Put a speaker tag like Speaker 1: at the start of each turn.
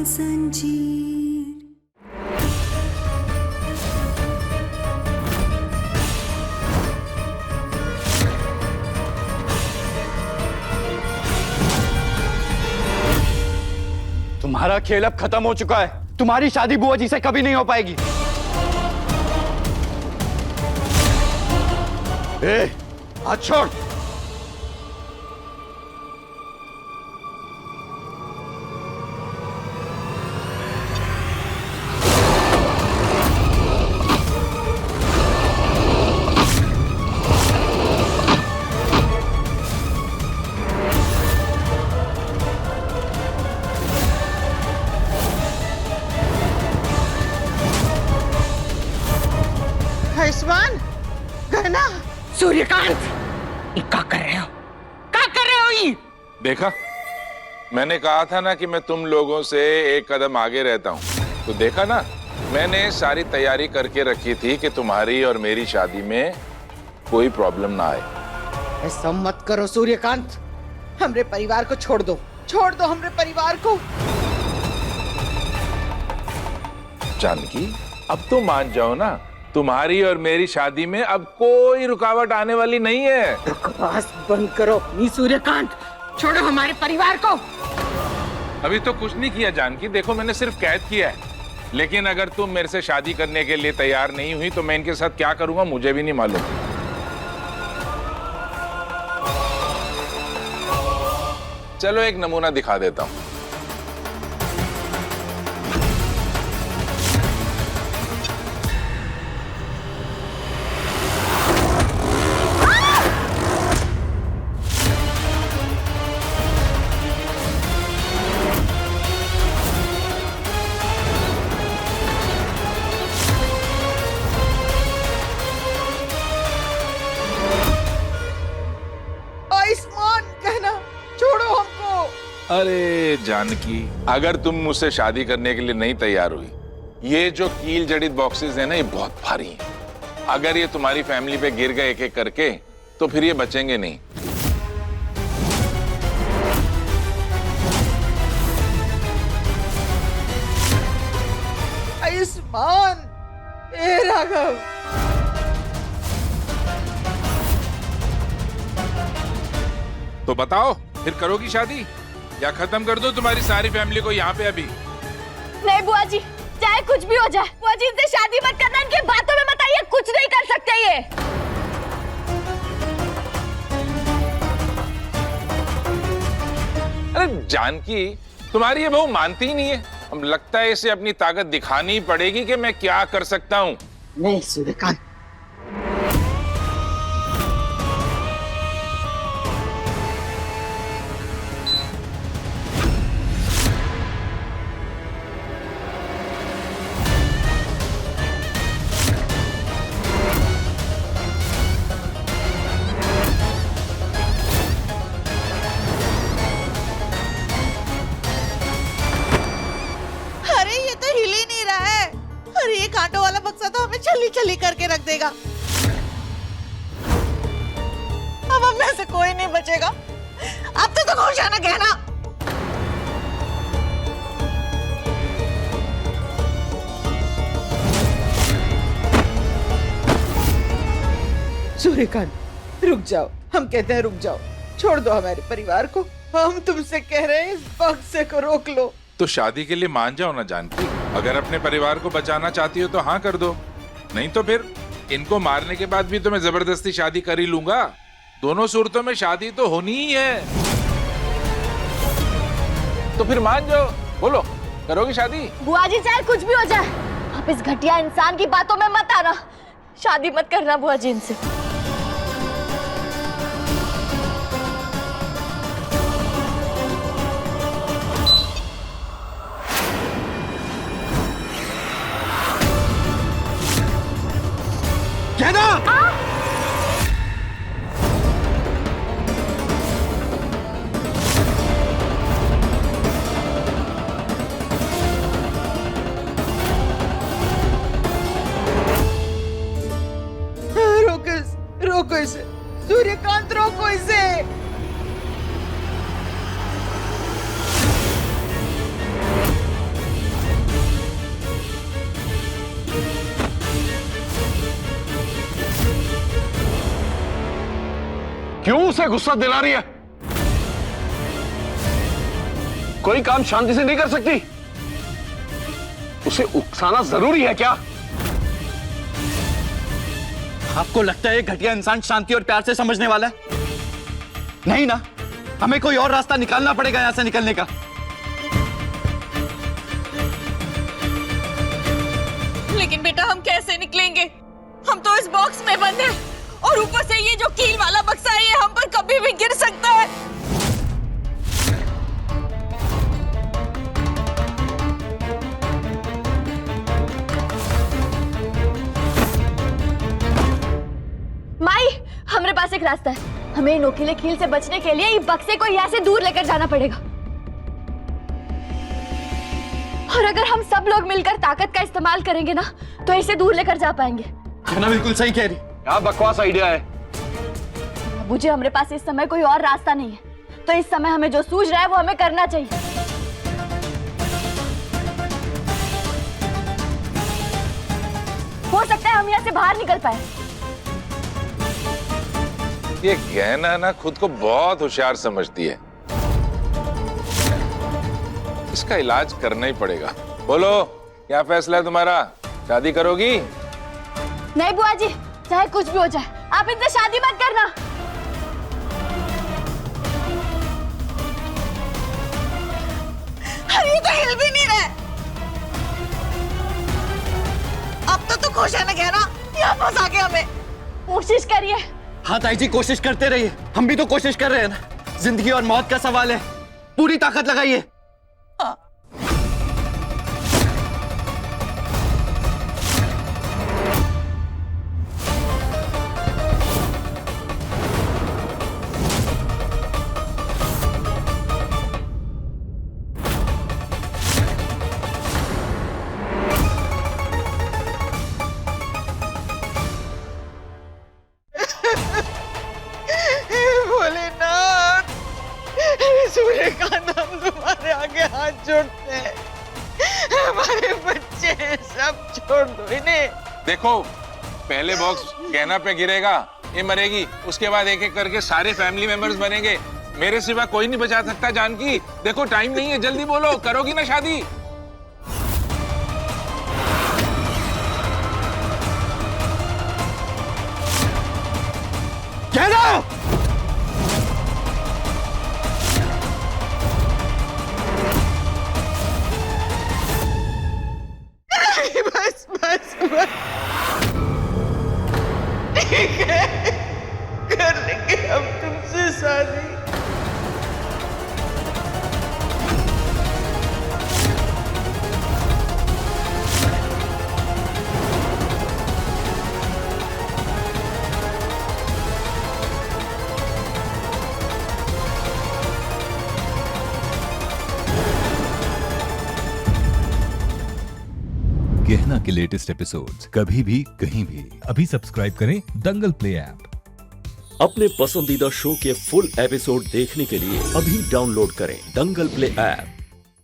Speaker 1: संजीर।
Speaker 2: तुम्हारा खेल अब खत्म हो चुका है। तुम्हारी शादी बुआ जी से कभी नहीं हो पाएगी। हाथ छोड़।
Speaker 3: आयुष्मान, गहना, सूर्यकांत, क्या कर रहे हो? क्या कर रहे हो ये?
Speaker 4: देखा, मैंने कहा था ना कि मैं तुम लोगों से एक कदम आगे रहता हूँ। तो देखा ना, मैंने सारी तैयारी करके रखी थी कि तुम्हारी और मेरी शादी में कोई प्रॉब्लम ना आए।
Speaker 3: ऐसा मत करो सूर्यकांत, हमरे परिवार को छोड़ दो हमरे परिवार को।
Speaker 4: जानकी, अब तो मान जाओ ना, तुम्हारी और मेरी शादी में अब कोई रुकावट आने वाली नहीं है।
Speaker 3: बकवास बंद करो अपनी सूर्यकांत, छोड़ो हमारे परिवार को।
Speaker 4: अभी तो कुछ नहीं किया जानकी, देखो मैंने सिर्फ कैद किया है। लेकिन अगर तुम मेरे से शादी करने के लिए तैयार नहीं हुई तो मैं इनके साथ क्या करूंगा मुझे भी नहीं मालूम। चलो एक नमूना दिखा देता हूं।
Speaker 3: आयुष्मान, गहना, छोड़ो हमको।
Speaker 4: अरे जानकी, अगर तुम मुझसे शादी करने के लिए नहीं तैयार हुई, ये जो कील जड़ित बॉक्सेस हैं ना, ये बहुत भारी हैं। अगर ये तुम्हारी फैमिली पे गिर गए एक एक करके तो फिर ये बचेंगे नहीं।
Speaker 3: आयुष्मान, ए राघव,
Speaker 4: तो बताओ, फिर करोगी शादी या खत्म कर दो तुम्हारी सारी फैमिली को यहाँ पे अभी?
Speaker 5: नहीं बुआ जी, चाहे कुछ भी हो जाए, बुआ जी इनसे शादी मत करना, इनकी बातों में मत आइए, कुछ नहीं कर सकते ये।
Speaker 4: अरे जानकी, तुम्हारी ये बहू मानती ही नहीं है। अब लगता है इसे अपनी ताकत दिखानी पड़ेगी कि मैं क्या कर सकता हूँ।
Speaker 3: नहीं सूर्यकांत, अरे ये तो हिल ही नहीं रहा है। अरे ये कांटों वाला बक्सा तो हमें छली छली करके रख देगा। अब हम में से कोई नहीं बचेगा। अब तो खुश है ना गहना। सूर्यकांत, रुक जाओ, हम कहते हैं रुक जाओ, छोड़ दो हमारे परिवार को। हम तुमसे कह रहे हैं इस बक्से को रोक लो।
Speaker 4: तो शादी के लिए मान जाओ ना जानकी। अगर अपने परिवार को बचाना चाहती हो तो हाँ कर दो, नहीं तो फिर इनको मारने के बाद भी तो मैं जबरदस्ती शादी कर ही लूंगा। दोनों सूरतों में शादी तो होनी ही है। तो फिर मान जाओ, बोलो करोगी शादी?
Speaker 5: बुआ जी चाहे कुछ भी हो जाए, आप इस घटिया इंसान की बातों में मत आना, शादी मत करना बुआ जी इनसे।
Speaker 3: रुक,
Speaker 1: क्यों उसे गुस्सा दिला रही है? कोई काम शांति से नहीं कर सकती? उसे उकसाना जरूरी है क्या?
Speaker 2: आपको लगता है ये घटिया इंसान शांति और प्यार से समझने वाला है? नहीं ना, हमें कोई और रास्ता निकालना पड़ेगा यहां से निकलने का।
Speaker 6: लेकिन बेटा हम कैसे निकलेंगे? हम तो इस बॉक्स में बंद हैं और ऊपर से ये जो कील वाला बक्सा है ये हम पर कभी भी गिर सकता है।
Speaker 5: माई, हमारे पास एक रास्ता है। हमें नोकीले कील से बचने के लिए इस बक्से को यहाँ से दूर लेकर जाना पड़ेगा। और अगर हम सब लोग मिलकर ताकत का इस्तेमाल करेंगे ना तो इसे दूर लेकर जा पाएंगे।
Speaker 2: कहना बिल्कुल सही कह रही।
Speaker 1: क्या बकवास आइडिया है?
Speaker 5: मुझे हमारे पास इस समय कोई और रास्ता नहीं है, तो इस समय हमें जो सूझ रहा है वो हमें करना चाहिए। हो सकता है हम यहाँ से बाहर निकल पाए।
Speaker 4: ये गहना ना खुद को बहुत होशियार समझती है। इसका इलाज करना ही पड़ेगा। बोलो, क्या फैसला है तुम्हारा? शादी करोगी?
Speaker 5: नहीं बुआ जी, चाहे कुछ भी हो जाए, आप इनसे शादी मत करना।
Speaker 6: अरे तो हिल भी नहीं रहे। अब तो तू खुश है ना गहना? यहाँ फंसा के हमें।
Speaker 5: कोशिश करिए।
Speaker 2: हाँ ताई जी, कोशिश करते रहिए। हम भी तो कोशिश कर रहे हैं ना। जिंदगी और मौत का सवाल है, पूरी ताकत लगाइए।
Speaker 3: भोलेनाथ, सूर्यकांत, हम तुम्हारे आगे हाथ जोड़ते हैं। हमारे बच्चे हैं, सब छोड़ दो इन्हें।
Speaker 4: देखो, पहले बॉक्स गहना पे गिरेगा, ये मरेगी, उसके बाद एक एक करके सारे फैमिली मेंबर्स बनेंगे। मेरे सिवा कोई नहीं बचा सकता जानकी। देखो टाइम नहीं है, जल्दी बोलो, करोगी ना शादी?
Speaker 2: कह दो।
Speaker 3: बस बस बस, ठीक है, कर लेंगे हम तुमसे शादी।
Speaker 7: गहना के लेटेस्ट एपिसोड्स कभी भी कहीं भी अभी सब्सक्राइब करें दंगल प्ले ऐप।
Speaker 8: अपने पसंदीदा शो के फुल एपिसोड देखने के लिए अभी डाउनलोड करें दंगल प्ले ऐप।